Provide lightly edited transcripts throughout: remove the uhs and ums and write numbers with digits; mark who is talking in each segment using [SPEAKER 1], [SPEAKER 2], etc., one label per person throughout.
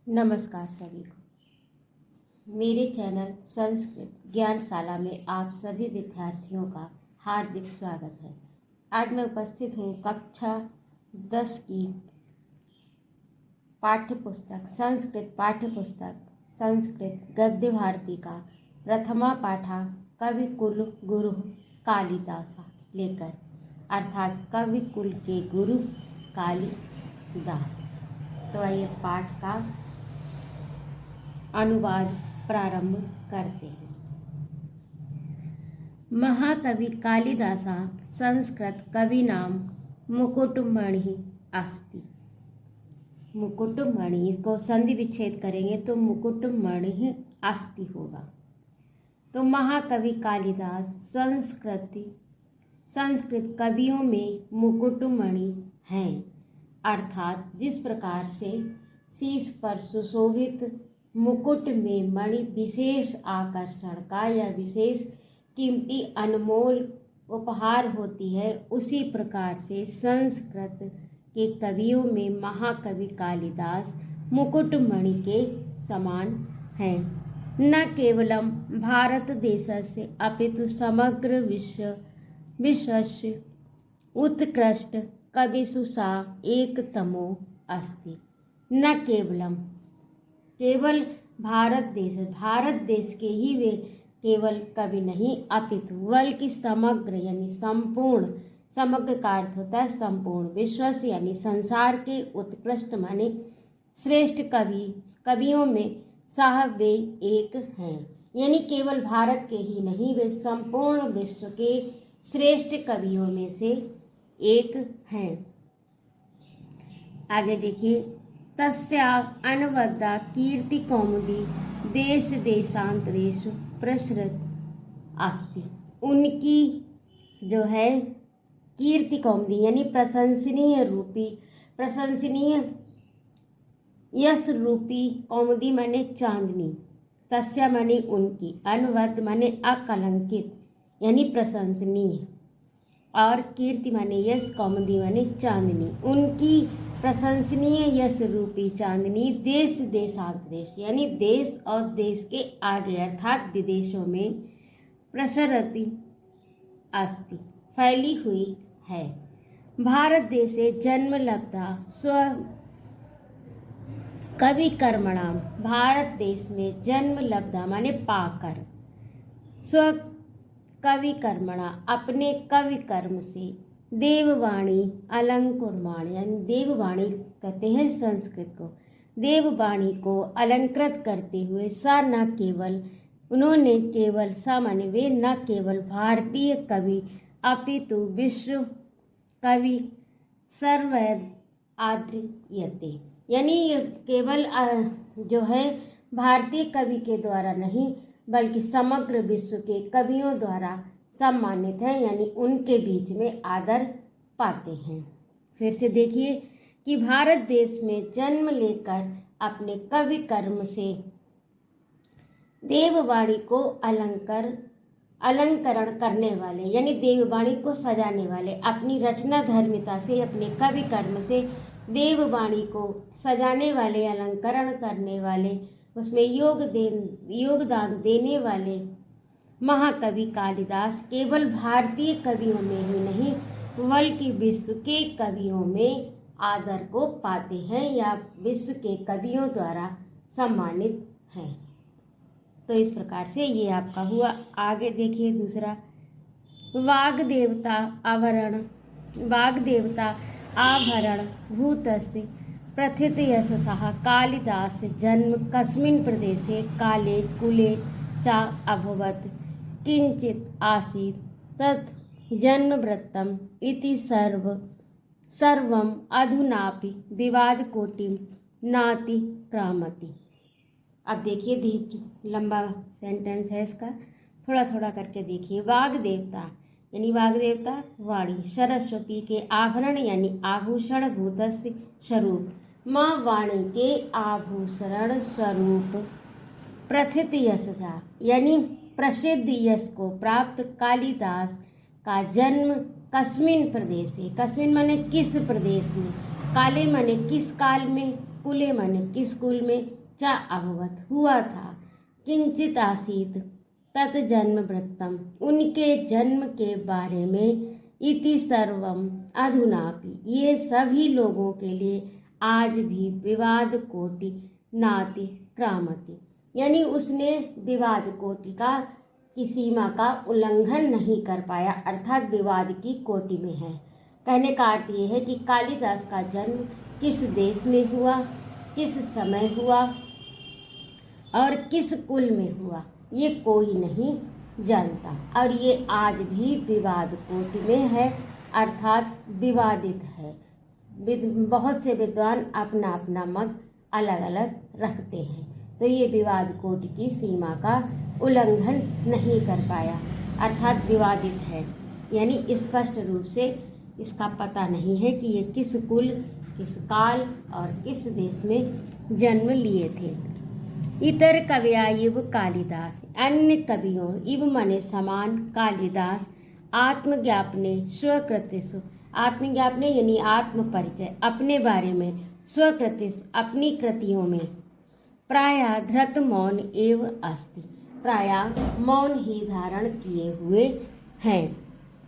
[SPEAKER 1] नमस्कार सभी को। मेरे चैनल संस्कृत ज्ञानशाला में आप सभी विद्यार्थियों का हार्दिक स्वागत है। आज मैं उपस्थित हूँ कक्षा 10 की पाठ्यपुस्तक संस्कृत गद्य भारती का प्रथमा पाठा कवि कुल गुरु कालिदासा लेकर, अर्थात कवि कुल के गुरु कालिदास। तो आइए पाठ का अनुवाद प्रारंभ करते हैं। महाकवि कालिदासा संस्कृत कवि नाम मुकुटमणि अस्ति। मुकुटमणि, इसको संधि विच्छेद करेंगे तो मुकुटमणि अस्ति होगा। तो महाकवि कालिदास संस्कृत कवियों में मुकुटमणि हैं, अर्थात जिस प्रकार से शीश पर सुशोभित मुकुट में मणि विशेष आकर्षण का या विशेष कीमती अनमोल उपहार होती है, उसी प्रकार से संस्कृत के कवियों में महाकवि कालिदास मुकुटमणि के समान हैं। न केवलम भारत देशस्य अपितु समग्र विश्वस्य उत्कृष्ट कविषु सा एकतमो अस्ति। न केवल भारत देश के ही वे केवल कवि नहीं, अपितु बल्कि समग्र यानी संपूर्ण, समग्र का अर्थ होता है संपूर्ण, विश्व यानी संसार के उत्कृष्ट माने श्रेष्ठ कवियों में साह वे एक हैं। यानी केवल भारत के ही नहीं, वे संपूर्ण विश्व के श्रेष्ठ कवियों में से एक हैं। आगे देखिए, तस्या अनवद्या कीर्ति कौमुदी देश देशांतरेषु प्रसृत अस्ति। उनकी जो है कीर्ति कौमुदी यानी प्रशंसनीय यश रूपी, कौमुदी माने चांदनी, तस्या माने उनकी, अनवद्य माने अकलंकित यानी प्रशंसनीय, और कीर्ति माने यश, कौमुदी माने चांदनी, उनकी प्रशंसनीय यश रूपी चांदनी देश देशांतरेश यानी देश और देश के आगे अर्थात विदेशों में प्रसरति अस्ति फैली हुई है। भारत देशे जन्म लब्धा स्व कवि कर्मणाम, भारत देश में जन्म लब्धा माने पाकर, स्व कवि कर्मणा अपने कवि कर्म से, देववाणी अलंकुरमाण यानी देववाणी कहते हैं संस्कृत को, देववाणी को अलंकृत करते हुए सा न केवल उन्होंने केवल सा माने वे न केवल भारतीय कवि अपितु विश्व कवि सर्वैद आदृयते, यानी केवल जो है भारतीय कवि के द्वारा नहीं बल्कि समग्र विश्व के कवियों द्वारा सम्मानित है, यानी उनके बीच में आदर पाते हैं। फिर से देखिए कि भारत देश में जन्म लेकर अपने कवि कर्म से देववाणी को अलंकरण करने वाले यानी देववाणी को सजाने वाले, अपनी रचना धर्मिता से अपने कवि कर्म से देववाणी को सजाने वाले, अलंकरण करने वाले, उसमें योगदान देने वाले महाकवि कालिदास केवल भारतीय कवियों में ही नहीं बल्कि विश्व के कवियों में आदर को पाते हैं या विश्व के कवियों द्वारा सम्मानित हैं। तो इस प्रकार से ये आपका हुआ। आगे देखिए दूसरा, वाग्देवता आभरण भूतस्य प्रथित यशसः कालिदास जन्म कस्मिन् प्रदेशे काले कुले च अभवत् किंचित आसीत् तत् जन्मवृत्तम् इति सर्वम् अधुनापि विवाद कोटिम नातिक्रामति। अब देखिए लंबा सेंटेंस है, इसका थोड़ा थोड़ा करके देखिए। वाग्देवता यानी वाग्देवता वाणी, सरस्वती के आभरण यानी आभूषण, भूतस्य स्वरूप, माँ वाणी के आभूषण स्वरूप, प्रथित यशसा यानी प्रसिद्ध यश को प्राप्त कालिदास का जन्म कस्मिन प्रदेश है, कस्मिन माने किस प्रदेश में, काले माने किस काल में, कुले माने किस कुल में, च अभवत हुआ था, किंचित आसीत तत् जन्म वृत्तम उनके जन्म के बारे में, इति सर्वम अधुनापि ये सभी लोगों के लिए आज भी विवाद कोटि नाति क्रामति, यानी उसने विवाद कोटि का की सीमा का उल्लंघन नहीं कर पाया, अर्थात विवाद की कोटि में है। कहने का अर्थ ये है कि कालिदास का जन्म किस देश में हुआ, किस समय हुआ और किस कुल में हुआ, ये कोई नहीं जानता, और ये आज भी विवाद कोटि में है, अर्थात विवादित है। बहुत से विद्वान अपना अपना मत अलग अलग रखते हैं, तो ये विवाद कोटि की सीमा का उल्लंघन नहीं कर पाया, अर्थात विवादित है, यानी स्पष्ट रूप से इसका पता नहीं है कि ये किस कुल, किस काल और किस देश में जन्म लिए थे। इतर कविया इव कालिदास, अन्य कवियों इव मने समान कालिदास आत्मज्ञापने स्वकृतिषु, आत्मज्ञापने यानी आत्म परिचय, अपने बारे में, स्वकृतिषु अपनी कृतियों में, प्रायः धृत मौन एव अस्ति, प्रायः मौन ही धारण किए हुए हैं,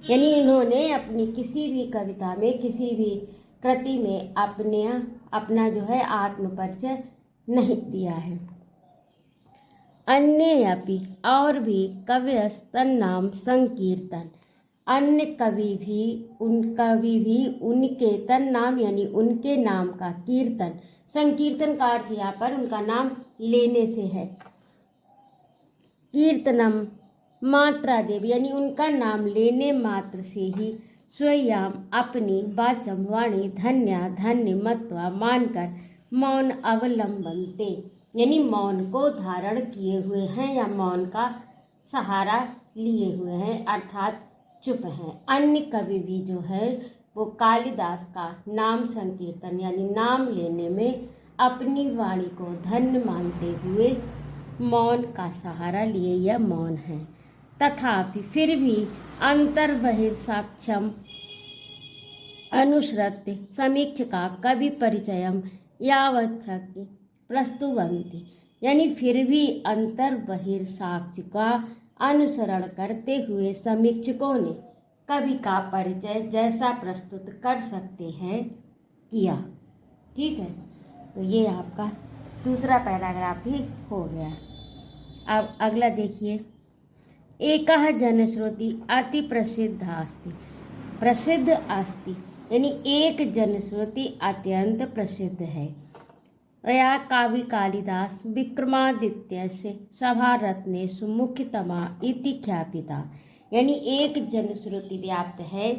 [SPEAKER 1] यानी इन्होंने अपनी किसी भी कविता में, किसी भी कृति में अपना जो है आत्म परिचय नहीं दिया है। अन्य अपि और भी कव्यस्तन नाम संकीर्तन, अन्य कवि भी उनके तन नाम यानी उनके नाम का कीर्तन, संकीर्तन का अर्थ यहाँ पर उनका नाम लेने से है। कीर्तनम मात्रा देव यानी उनका नाम लेने मात्र से ही स्वयं अपनी वाचम वाणी धन्या धन्य मत्वा मानकर मौन अवलंबनते, यानी मौन को धारण किए हुए हैं या मौन का सहारा लिए हुए हैं, अर्थात चुप हैं। अन्य कवि भी जो है वो कालिदास का नाम संकीर्तन यानी नाम लेने में अपनी वाणी को धन्य मानते हुए मौन का सहारा लिए या मौन है। तथापि फिर भी अंतर बहिर्साक्ष्यम अनुसृत्य समीक्षका कवि परिचयम यावच्छक्ति प्रस्तुवन्ति, यानी फिर भी अंतर बहिर्साक्ष्य का अनुसरण करते हुए समीक्षकों ने कवि का परिचय जैसा प्रस्तुत कर सकते हैं किया। ठीक है, तो ये आपका दूसरा पैराग्राफ ही हो गया। अब अगला देखिए, एकः जनश्रुति अति प्रसिद्ध अस्ति, प्रसिद्ध अस्ति यानी एक जनश्रुति अत्यंत प्रसिद्ध है। या काव्य कालिदास विक्रमादित्य से सभारत्नेषु मुख्यतमा इति ख्यापिता, यानी एक जनश्रुति व्याप्त है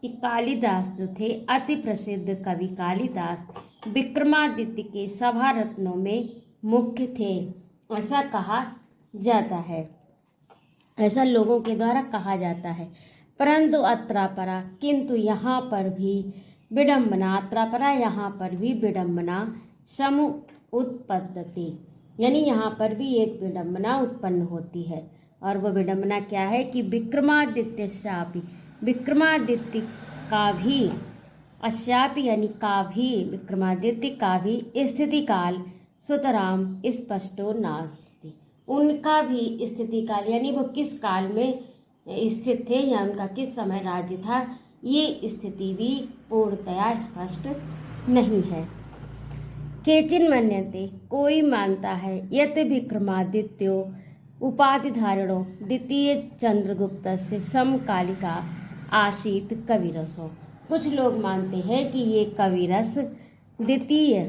[SPEAKER 1] कि कालिदास जो थे अति प्रसिद्ध कवि कालिदास विक्रमादित्य के सभारत्नों में मुख्य थे, ऐसा कहा जाता है, ऐसा लोगों के द्वारा कहा जाता है। परंतु अत्रापरा, किंतु यहाँ पर भी विडम्बना, अत्रापरा यहाँ पर भी विडम्बना समु उत्पद्यते, यानी यहाँ पर भी एक विडम्बना उत्पन्न होती है, और वह विडम्बना क्या है कि विक्रमादित्य शापी, विक्रमादित्य का भी, अश्यापि यानी का भी, विक्रमादित्य का भी स्थिति काल सुतराम स्पष्टो नास्ति, उनका भी स्थिति काल यानी वो किस काल में स्थित थे या उनका किस समय राज्य था, ये स्थिति भी पूर्णतया स्पष्ट नहीं है। केचिन मन्यते, कोई मानता है, यत विक्रमादित्यो उपाधि धारणो द्वितीय चंद्रगुप्त से समकालिका आशीत कविरसो, कुछ लोग मानते हैं कि ये कविरस द्वितीय,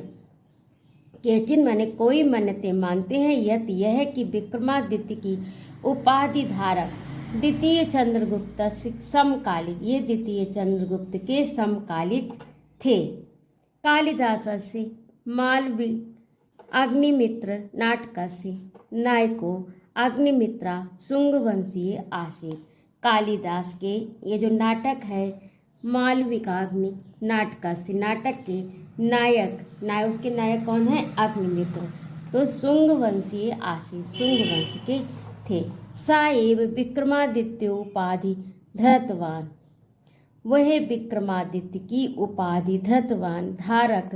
[SPEAKER 1] केचिन माने कोई मन्यते मानते हैं, यत यह है कि विक्रमादित्य की उपाधि धारक द्वितीय चंद्रगुप्त से समकालिक, ये द्वितीय चंद्रगुप्त के समकालिक थे। कालिदास से मालवी अग्निमित्र नाटकस्य नायको अग्निमित्रा शुंगवंशीय आसीत, कालिदास के ये जो नाटक है मालविकाग्नि नाटकस्य, नाटक के नायक उसके नायक कौन है, अग्निमित्र, तो शुंगवंशीय आसीत, शुंग वंश के थे। सा एव विक्रमादित्य उपाधि धृतवान, वह विक्रमादित्य की उपाधि धृतवान धारक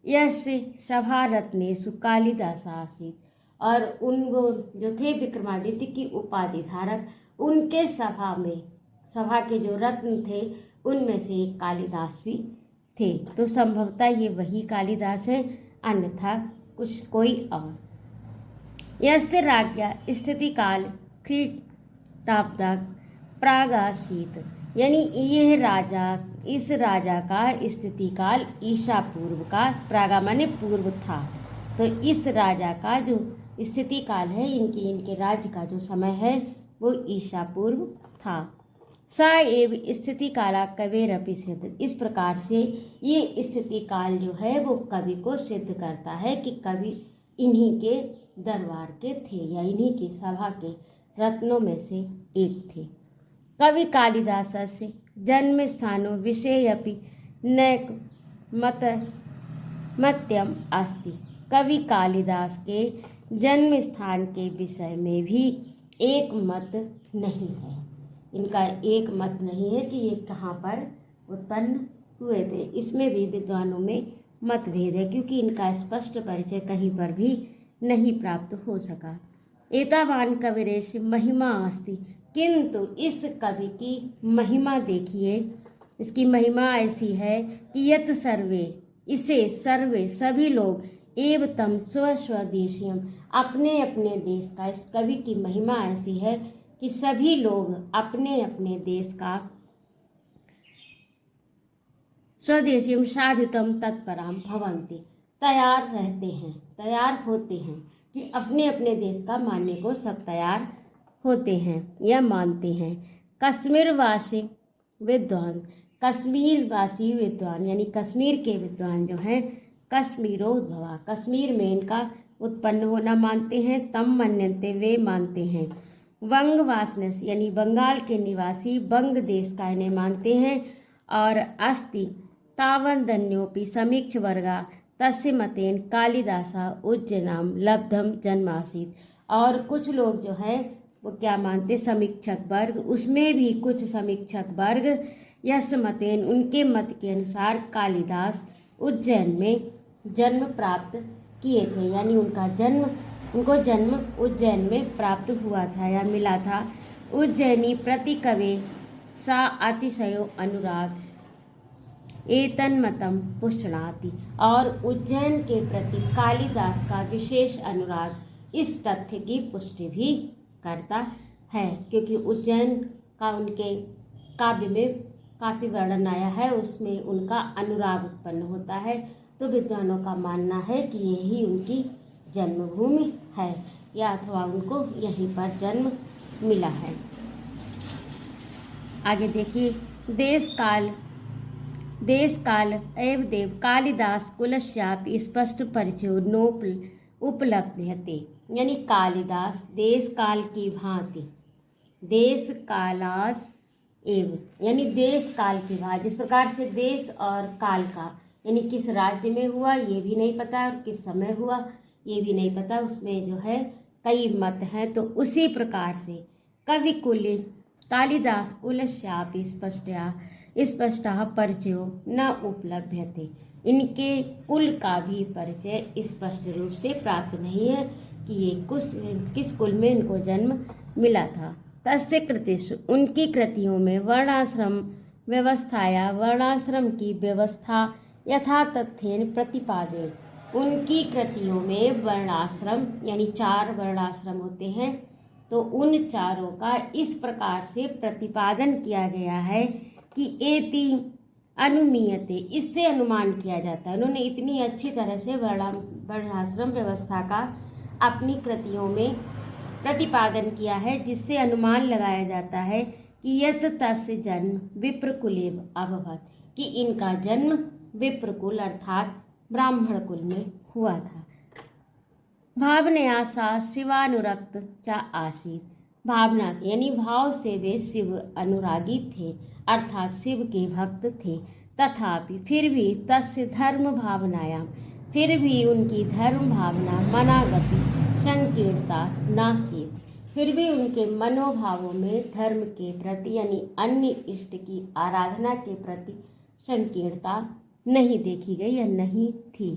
[SPEAKER 1] यस्य सभारत्नेषु कालिदास आसीत्। और उन वो जो थे विक्रमादित्य की उपाधि धारक, उनके सभा के जो रत्न थे उनमें से एक कालिदास भी थे। तो संभवतः ये वही कालिदास है, अन्यथा कुछ कोई और। यस्य राज्ञा स्थिति काल ख्रीटाब्दात् प्रागासीत्, यानी इस राजा का स्थिति काल ईसा पूर्व का, प्रागा माने पूर्व था। तो इस राजा का जो स्थिति काल है, इनके राज्य का जो समय है वो ईसा पूर्व था। सा एव स्थिति काला कवेरपि सिद्ध। इस प्रकार से ये स्थिति काल जो है वो कवि को सिद्ध करता है कि कवि इन्हीं के दरबार के थे या इन्हीं की सभा के रत्नों में से एक थे। कवि कालिदासस्य जन्म स्थानो विषयेऽपि नैक मतम अस्ति। कवि कालिदास के जन्म स्थान के विषय में भी एक मत नहीं है। इनका एक मत नहीं है कि ये कहाँ पर उत्पन्न हुए थे। इसमें भी विद्वानों में मतभेद है, क्योंकि इनका स्पष्ट परिचय कहीं पर भी नहीं प्राप्त हो सका। एतावान कविरेश महिमा अस्ति, किंतु इस कवि की महिमा देखिए, इसकी महिमा ऐसी है कि यत सर्वे, इसे सर्वे सभी लोग, एव तम स्वस्वदेशीयम, अपने अपने देश का, इस कवि की महिमा ऐसी है कि सभी लोग अपने अपने देश का स्वदेशीयम साधितम तत्पराम भवन्ति, तैयार रहते हैं, तैयार होते हैं कि अपने अपने देश का मानने को सब तैयार होते हैं या मानते हैं। कश्मीरवासी विद्वान, कश्मीरवासी विद्वान यानी कश्मीर के विद्वान जो हैं, कश्मीरोद्भवा, कश्मीर में इनका उत्पन्न होना मानते हैं। तम मन्यन्ते, वे मानते हैं। वंगवासनस यानी बंगाल के निवासी बंग देश का इन्हें मानते हैं। और अस्ति तावदन्योपि समीक्ष वर्गा तस्य मतेन कालिदासा उज्जैनाम लब्धम जन्मासीत। और कुछ लोग जो हैं वो क्या मानते, समीक्षक वर्ग, उसमें भी कुछ समीक्षक वर्ग यस मतेन, उनके मत के अनुसार कालिदास उज्जैन में जन्म प्राप्त किए थे, यानी उनको जन्म उज्जैन में प्राप्त हुआ था या मिला था। उज्जैनी प्रति कवे सा अतिशयो अनुराग एतन्मतम पुष्णाति। और उज्जैन के प्रति कालिदास का विशेष अनुराग इस तथ्य की पुष्टि भी करता है, क्योंकि उज्जैन का उनके काव्य में काफ़ी वर्णन आया है, उसमें उनका अनुराग उत्पन्न होता है। तो विद्वानों का मानना है कि यही उनकी जन्मभूमि है या अथवा उनको यहीं पर जन्म मिला है। आगे देखिए, देश काल एवं देव कालिदास कुलस्यापि स्पष्ट परिचयो नोप उपलब्ध्यते। यानी कालिदास देश काल की भांति, देश कालाद एवं यानी देश काल की भांति, जिस प्रकार से देश और काल का यानी किस राज्य में हुआ ये भी नहीं पता और किस समय हुआ ये भी नहीं पता, उसमें जो है कई मत हैं। तो उसी प्रकार से कवि कुल कालिदास कुलस्यापि स्पष्टः परिचयो न उपलभ्यते। इनके कुल का भी परिचय स्पष्ट रूप से प्राप्त नहीं है कि ये किस कुल में इनको जन्म मिला था। तस्य कृतिषु, उनकी कृतियों में वर्णाश्रम व्यवस्थाया, वर्णाश्रम की व्यवस्था यथा तथ्येन प्रतिपादे। उनकी कृतियों में वर्णाश्रम यानी 4 वर्णाश्रम होते हैं, तो उन चारों का इस प्रकार से प्रतिपादन किया गया है कि एति अनुमीयते, इससे अनुमान किया जाता है। उन्होंने इतनी अच्छी तरह से वर्णाश्रम व्यवस्था का अपनी कृतियों में प्रतिपादन किया है, जिससे अनुमान लगाया जाता है कि यत तस्य जन्म विप्रकुलेव अभवत्, कि इनका जन्म विप्रकुल अर्थात ब्राह्मण कुल में हुआ था। भावनया सा शिवानुरक्त च आसीत्। भावना से यानी भाव से वे शिव अनुरागी थे, अर्थात शिव के भक्त थे। तथापि फिर भी तस्य धर्म भावनायाम, फिर भी उनकी धर्म भावना मनागति संकीर्णता नासीत, फिर भी उनके मनोभावों में धर्म के प्रति यानी अन्य इष्ट की आराधना के प्रति संकीर्णता नहीं देखी गई या नहीं थी।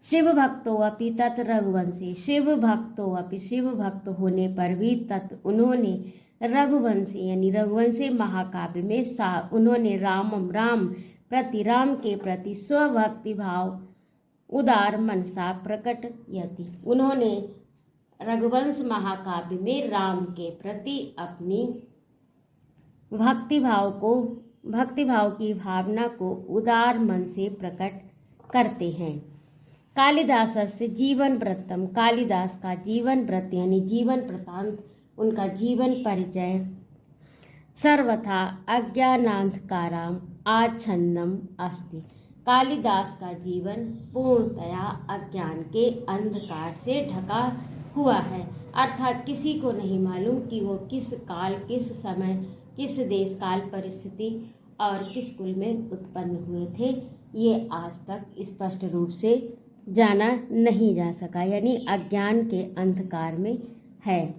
[SPEAKER 1] शिव भक्तो अपि तत् रघुवंशी, शिव भक्तो अपि शिव भक्त होने पर भी तत् उन्होंने रघुवंशी यानी रघुवंशी महाकाव्य में उन्होंने राम प्रति राम के प्रति स्वभक्ति भाव उदार मनसा प्रकट यति, उन्होंने रघुवंश महाकाव्य में राम के प्रति अपनी भक्तिभाव की भावना को उदार मन से प्रकट करते हैं। कालिदास से जीवन वृत्तम, कालिदास का जीवन वृत्त यानी जीवन वृत्तांत, उनका जीवन परिचय। सर्वथा अज्ञानांधकाराम आच्छन्नम अस्ति, कालिदास का जीवन पूर्णतया अज्ञान के अंधकार से ढका हुआ है, अर्थात किसी को नहीं मालूम कि वो किस काल, किस समय, किस देश काल परिस्थिति और किस कुल में उत्पन्न हुए थे, ये आज तक स्पष्ट रूप से जाना नहीं जा सका, यानी अज्ञान के अंधकार में है,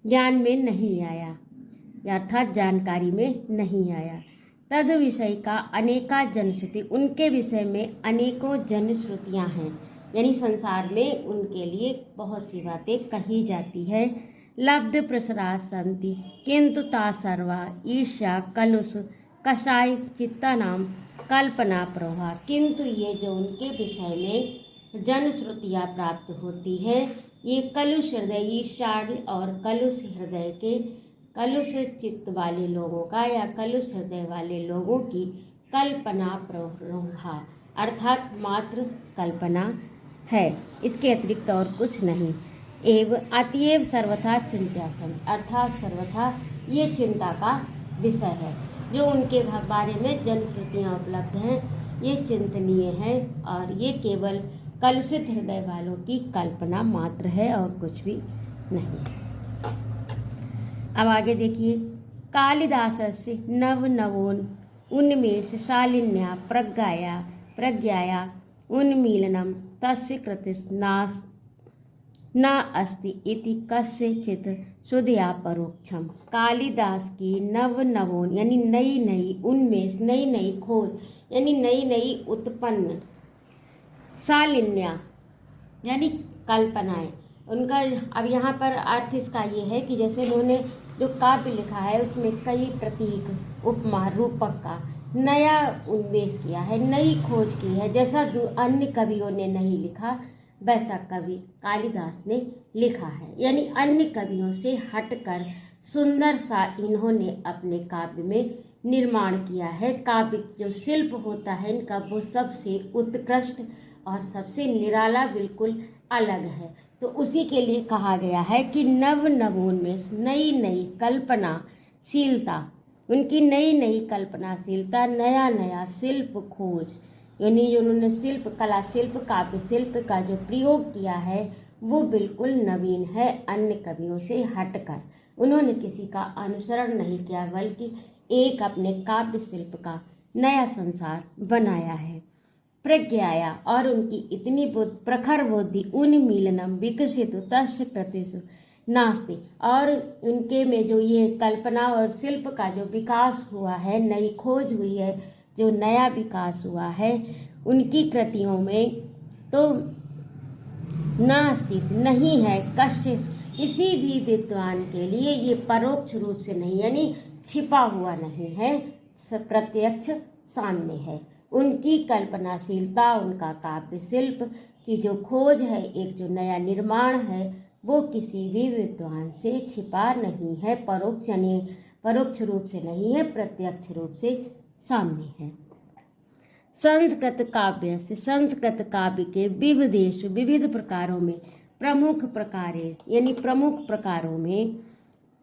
[SPEAKER 1] ज्ञान में नहीं आया, अर्थात जानकारी में नहीं आया। तद विषय का अनेका जनश्रुति, उनके विषय में अनेकों जनश्रुतियाँ हैं, यानी संसार में उनके लिए बहुत सी बातें कही जाती है। लब्ध प्रसरा संति किंतु ता सर्वा ईर्ष्या कलुष कषाय चित्ता नाम कल्पना प्रवाह, किंतु ये जो उनके विषय में जनश्रुतियाँ प्राप्त होती है, ये कलुष हृदय ईर्ष्याण और कलुष हृदय के, कलुष चित्त वाले लोगों का या कलुष हृदय वाले लोगों की कल्पना प्रवाह, अर्थात मात्र कल्पना है, इसके अतिरिक्त और कुछ नहीं। एवं अतएव सर्वथा चिंत्यासन, अर्थात सर्वथा ये चिंता का विषय है। जो उनके बारे में जनश्रुतियाँ उपलब्ध हैं ये चिंतनीय है और ये केवल कलुषित हृदय वालों की कल्पना मात्र है और कुछ भी नहीं। अब आगे देखिए, कालिदास से नवोन उन्मेष शालिन्या प्रज्ञाया उन्मीलनम तस्य कृतिस्नास न अस्ति इति कस्यचित् सुधया परोक्षम, कालिदास की नवोन यानी नई नई उन्मेष, नई नई खोज यानी नई नई उत्पन्न, शालिन्या यानी कल्पनाएं उनका। अब यहाँ पर अर्थ इसका ये है कि जैसे उन्होंने जो काव्य लिखा है उसमें कई प्रतीक उपमा रूपक का नया उन्मेष किया है, नई खोज की है, जैसा अन्य कवियों ने नहीं लिखा वैसा कवि कालिदास ने लिखा है, यानी अन्य कवियों से हटकर सुंदर सा इन्होंने अपने काव्य में निर्माण किया है। काव्य जो शिल्प होता है इनका वो सबसे उत्कृष्ट और सबसे निराला बिल्कुल अलग है, तो उसी के लिए कहा गया है कि नवोन्मेष, नई नई कल्पनाशीलता, उनकी नई नई कल्पनाशीलता, नया नया शिल्प खोज, यानी जो उन्होंने शिल्प कला, शिल्प काव्य शिल्प का जो प्रयोग किया है वो बिल्कुल नवीन है, अन्य कवियों से हटकर। उन्होंने किसी का अनुसरण नहीं किया बल्कि एक अपने काव्य शिल्प का नया संसार बनाया है। प्रज्ञाया और उनकी इतनी प्रखर बुद्धि उन्मीलनम विकसित तस्य कृतिषु नास्ति, और उनके में जो ये कल्पना और शिल्प का जो विकास हुआ है, नई खोज हुई है, जो नया विकास हुआ है उनकी कृतियों में तो न अस्तित्व नहीं है, किसी भी विद्वान के लिए ये परोक्ष रूप से नहीं यानी छिपा हुआ नहीं है, प्रत्यक्ष सामने है। उनकी कल्पनाशीलता, उनका काव्य शिल्प की जो खोज है, एक जो नया निर्माण है, वो किसी भी विद्वान से छिपा नहीं है, परोक्ष यानी परोक्ष रूप से नहीं है, प्रत्यक्ष रूप से सामने है। संस्कृत काव्य से, संस्कृत काव्य के विविधेषु विविध प्रकारों में प्रमुख प्रकारे यानी प्रमुख प्रकारों में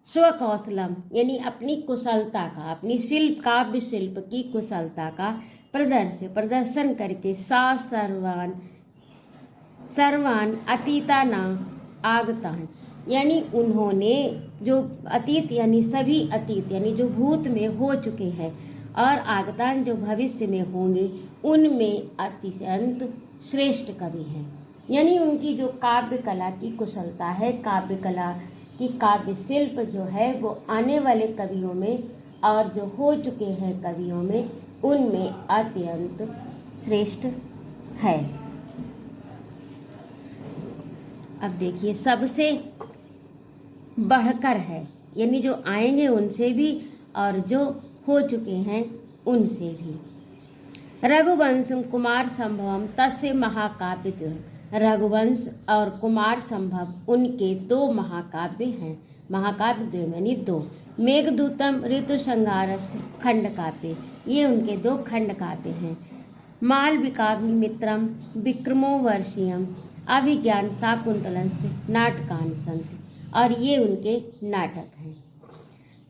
[SPEAKER 1] स्वकौशलम यानी अपनी कुशलता का, अपनी शिल्प काव्य शिल्प की कुशलता का प्रदर्शन करके सा सर्वान अतीता न आगता, यानी उन्होंने जो अतीत यानी सभी अतीत यानी जो भूत में हो चुके हैं और आगतान जो भविष्य में होंगे उनमें अत्यंत श्रेष्ठ कवि हैं। यानी उनकी जो काव्य कला की कुशलता है, काव्य कला की काव्य शिल्प जो है वो आने वाले कवियों में और जो हो चुके हैं कवियों में उनमें अत्यंत श्रेष्ठ है। अब देखिए, सबसे बढ़कर है, यानी जो आएंगे उनसे भी और जो हो चुके हैं उनसे भी। रघुवंश कुमार संभवम तस्य महाकाव्य द्वयम्। रघुवंश और कुमार संभव उनके दो महाकाव्य हैं। महाकाव्य द्वयम् यानी दो। मेघदूतम ऋतु संहारस खंड काव्य, ये उनके दो खंड काव्य हैं। मालविकाग्निमित्रम विक्रमो वर्षीयम अभिज्ञान शाकुंतलंश नाटकानि सन्ति, और ये उनके नाटक हैं।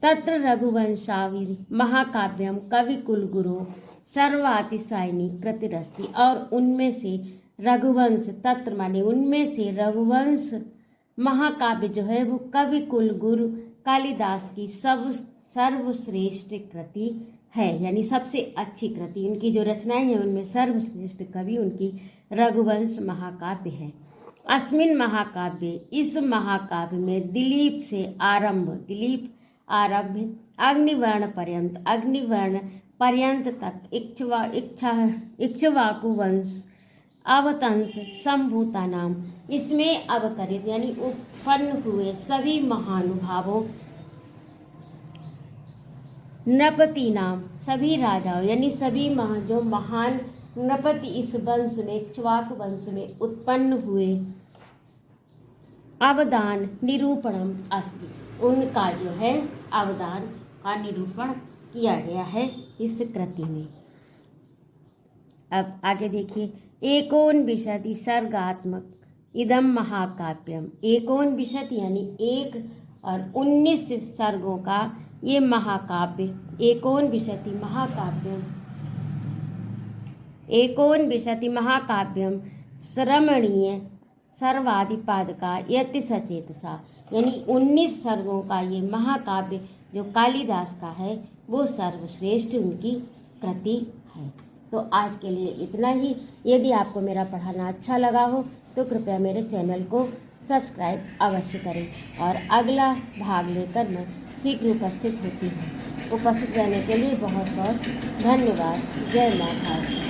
[SPEAKER 1] तत्र रघुवंशावली महाकाव्यम कविकुलगुरु सर्वातिशायिनी कृतिरस्ति, और उनमें से रघुवंश, तत्र माने उनमें से रघुवंश महाकाव्य जो है वो कवि कुलगुरु कालिदास की सर्वश्रेष्ठ कृति है, यानी सबसे अच्छी कृति। उनकी जो रचनाएं हैं उनमें सर्वश्रेष्ठ कवि उनकी रघुवंश महाकाव्य है। अस्मिन् महाकाव्य, इस महाकाव्य में दिलीप से दिलीप आरभ्य अग्निवर्ण पर्यंत तक इक्ष्वाकु वंश अवतंस संभूता नाम, इसमें अवतरित यानी उत्पन्न हुए सभी महानुभावों, नृपति नाम सभी राजाओं, यानी सभी जो महान नृपति इस वंश में, इक्ष्वाकु वंश में उत्पन्न हुए, अवदान निरूपणम अस्ति, उनका जो है अवदान का निरूपण किया गया है इस कृति में। अब आगे देखिए, एकोनविंशति सर्गात्मक इदम महाकाव्यम। एकोनविंशति यानी 1 और 19 सर्गों का ये महाकाव्य, एकोनविंशति महाकाव्यम श्रमणीय सर्वाधिपादका यति सचेतसा, यानी 19 सर्गों का ये महाकाव्य जो कालिदास का है वो सर्वश्रेष्ठ उनकी कृति है। तो आज के लिए इतना ही। यदि आपको मेरा पढ़ाना अच्छा लगा हो तो कृपया मेरे चैनल को सब्सक्राइब अवश्य करें, और अगला भाग लेकर मैं शीघ्र उपस्थित होती हूँ। उपस्थित रहने के लिए बहुत बहुत धन्यवाद। जय माता दी।